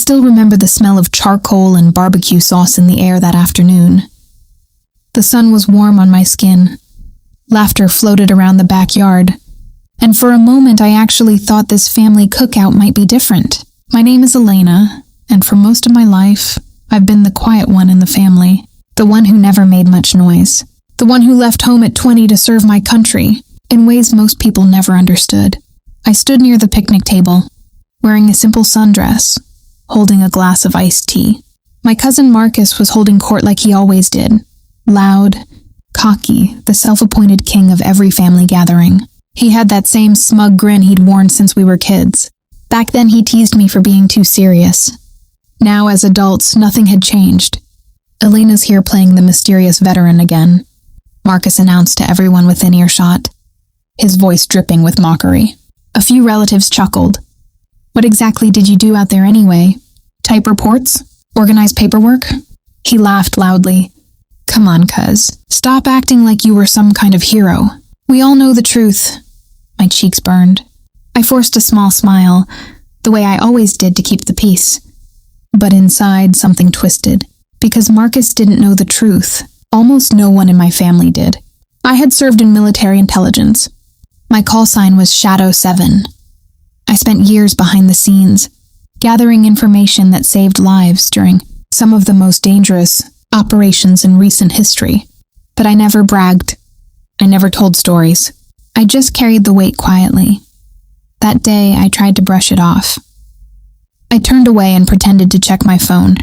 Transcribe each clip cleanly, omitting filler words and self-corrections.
still remember the smell of charcoal and barbecue sauce in the air that afternoon. The sun was warm on my skin. Laughter floated around the backyard. And for a moment I actually thought this family cookout might be different. My name is Elena, and for most of my life, I've been the quiet one in the family. The one who never made much noise. The one who left home at 20 to serve my country, in ways most people never understood. I stood near the picnic table, wearing a simple sundress, holding a glass of iced tea. My cousin Marcus was holding court like he always did. Loud, cocky, the self-appointed king of every family gathering. He had that same smug grin he'd worn since we were kids. Back then he teased me for being too serious. Now, as adults, nothing had changed. Elena's here playing the mysterious veteran again, Marcus announced to everyone within earshot, his voice dripping with mockery. A few relatives chuckled. What exactly did you do out there anyway? Type reports? Organize paperwork? He laughed loudly. Come on, cuz. Stop acting like you were some kind of hero. We all know the truth. My cheeks burned. I forced a small smile, the way I always did to keep the peace. But inside, something twisted. Because Marcus didn't know the truth. Almost no one in my family did. I had served in military intelligence. My call sign was Shadow 7. I spent years behind the scenes, gathering information that saved lives during some of the most dangerous operations in recent history. But I never bragged. I never told stories. I just carried the weight quietly. That day, I tried to brush it off. I turned away and pretended to check my phone.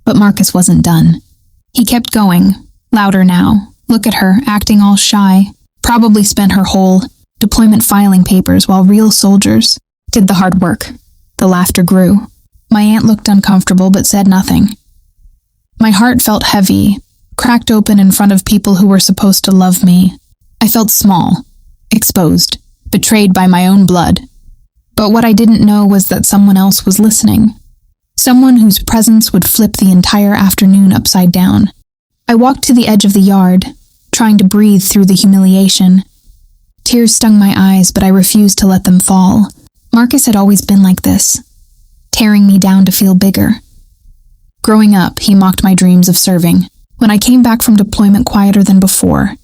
But Marcus wasn't done. He kept going, louder now. Look at her, acting all shy. Probably spent her whole deployment filing papers while real soldiers did the hard work. The laughter grew. My aunt looked uncomfortable but said nothing. My heart felt heavy, cracked open in front of people who were supposed to love me. I felt small, exposed, betrayed by my own blood. But what I didn't know was that someone else was listening. Someone whose presence would flip the entire afternoon upside down. I walked to the edge of the yard, trying to breathe through the humiliation. Tears stung my eyes, but I refused to let them fall. Marcus had always been like this, tearing me down to feel bigger. Growing up, he mocked my dreams of serving. When I came back from deployment quieter than before,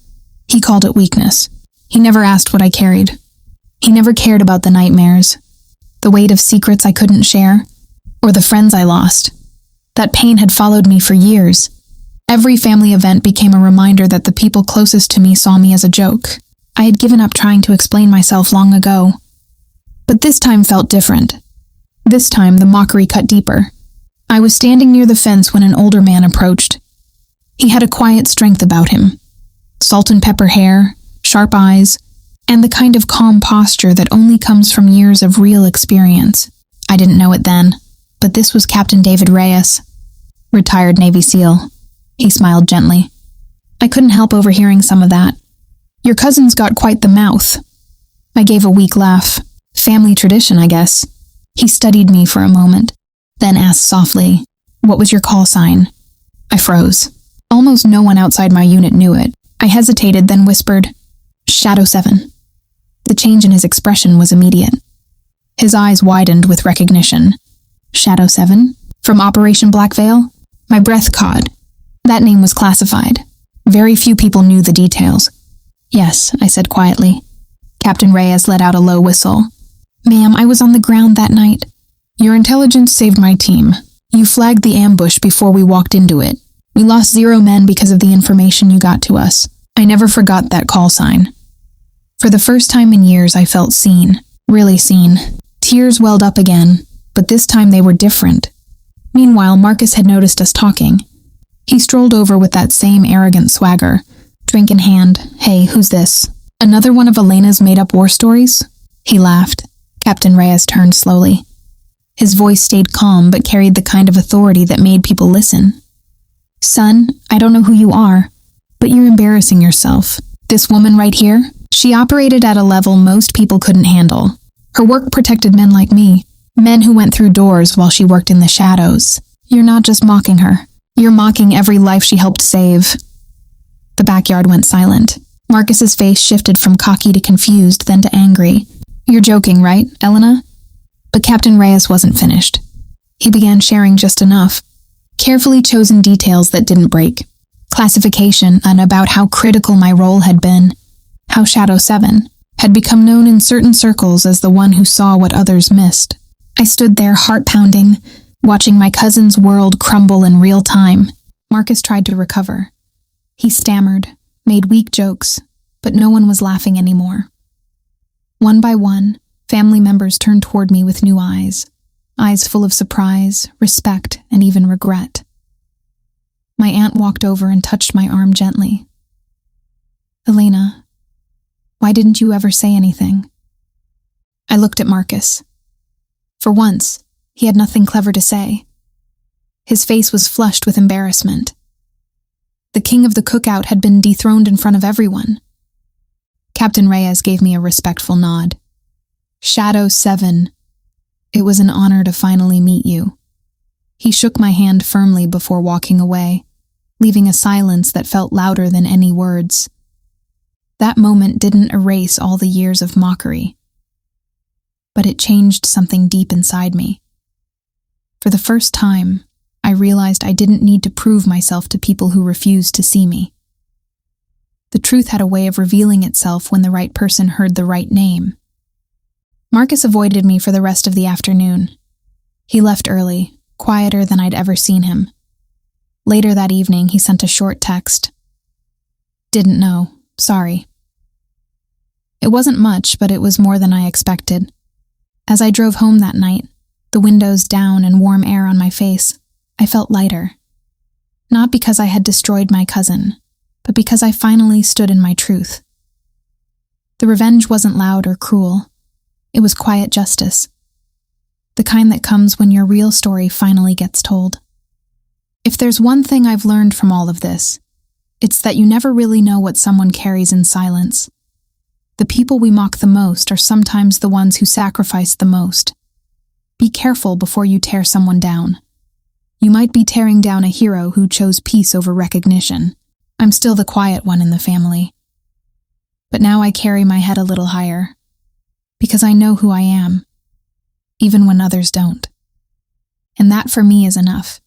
he called it weakness. He never asked what I carried. He never cared about the nightmares, the weight of secrets I couldn't share, or the friends I lost. That pain had followed me for years. Every family event became a reminder that the people closest to me saw me as a joke. I had given up trying to explain myself long ago. But this time felt different. This time, the mockery cut deeper. I was standing near the fence when an older man approached. He had a quiet strength about him. Salt and pepper hair, sharp eyes, and the kind of calm posture that only comes from years of real experience. I didn't know it then, but this was Captain David Reyes, retired Navy SEAL. He smiled gently. I couldn't help overhearing some of that. Your cousin's got quite the mouth. I gave a weak laugh. Family tradition, I guess. He studied me for a moment, then asked softly, "What was your call sign?" I froze. Almost no one outside my unit knew it. I hesitated, then whispered, "Shadow 7. The change in his expression was immediate. His eyes widened with recognition. Shadow 7? From Operation Black Veil? My breath caught. That name was classified. Very few people knew the details. Yes, I said quietly. Captain Reyes let out a low whistle. Ma'am, I was on the ground that night. Your intelligence saved my team. You flagged the ambush before we walked into it. We lost 0 men because of the information you got to us. I never forgot that call sign. For the first time in years, I felt seen. Really seen. Tears welled up again, but this time they were different. Meanwhile, Marcus had noticed us talking. He strolled over with that same arrogant swagger, drink in hand. Hey, who's this? Another one of Elena's made-up war stories? He laughed. Captain Reyes turned slowly. His voice stayed calm, but carried the kind of authority that made people listen. Son, I don't know who you are, but you're embarrassing yourself. This woman right here, she operated at a level most people couldn't handle. Her work protected men like me, men who went through doors while she worked in the shadows. You're not just mocking her. You're mocking every life she helped save. The backyard went silent. Marcus's face shifted from cocky to confused, then to angry. You're joking, right, Elena? But Captain Reyes wasn't finished. He began sharing just enough, carefully chosen details that didn't break, classification and about how critical my role had been, how Shadow 7 had become known in certain circles as the one who saw what others missed. I stood there heart-pounding, watching my cousin's world crumble in real time. Marcus tried to recover. He stammered, made weak jokes, but no one was laughing anymore. One by one, family members turned toward me with new eyes full of surprise, respect, and even regret. My aunt walked over and touched my arm gently. "Elena, why didn't you ever say anything?" I looked at Marcus. For once, he had nothing clever to say. His face was flushed with embarrassment. The king of the cookout had been dethroned in front of everyone. Captain Reyes gave me a respectful nod. "Shadow 7, it was an honor to finally meet you." He shook my hand firmly before walking away, leaving a silence that felt louder than any words. That moment didn't erase all the years of mockery, but it changed something deep inside me. For the first time, I realized I didn't need to prove myself to people who refused to see me. The truth had a way of revealing itself when the right person heard the right name. Marcus avoided me for the rest of the afternoon. He left early, quieter than I'd ever seen him. Later that evening, he sent a short text. "Didn't know. Sorry." It wasn't much, but it was more than I expected. As I drove home that night, the windows down and warm air on my face, I felt lighter. Not because I had destroyed my cousin, but because I finally stood in my truth. The revenge wasn't loud or cruel. It was quiet justice. The kind that comes when your real story finally gets told. If there's one thing I've learned from all of this, it's that you never really know what someone carries in silence. The people we mock the most are sometimes the ones who sacrifice the most. Be careful before you tear someone down. You might be tearing down a hero who chose peace over recognition. I'm still the quiet one in the family. But now I carry my head a little higher, because I know who I am, even when others don't. And that for me is enough.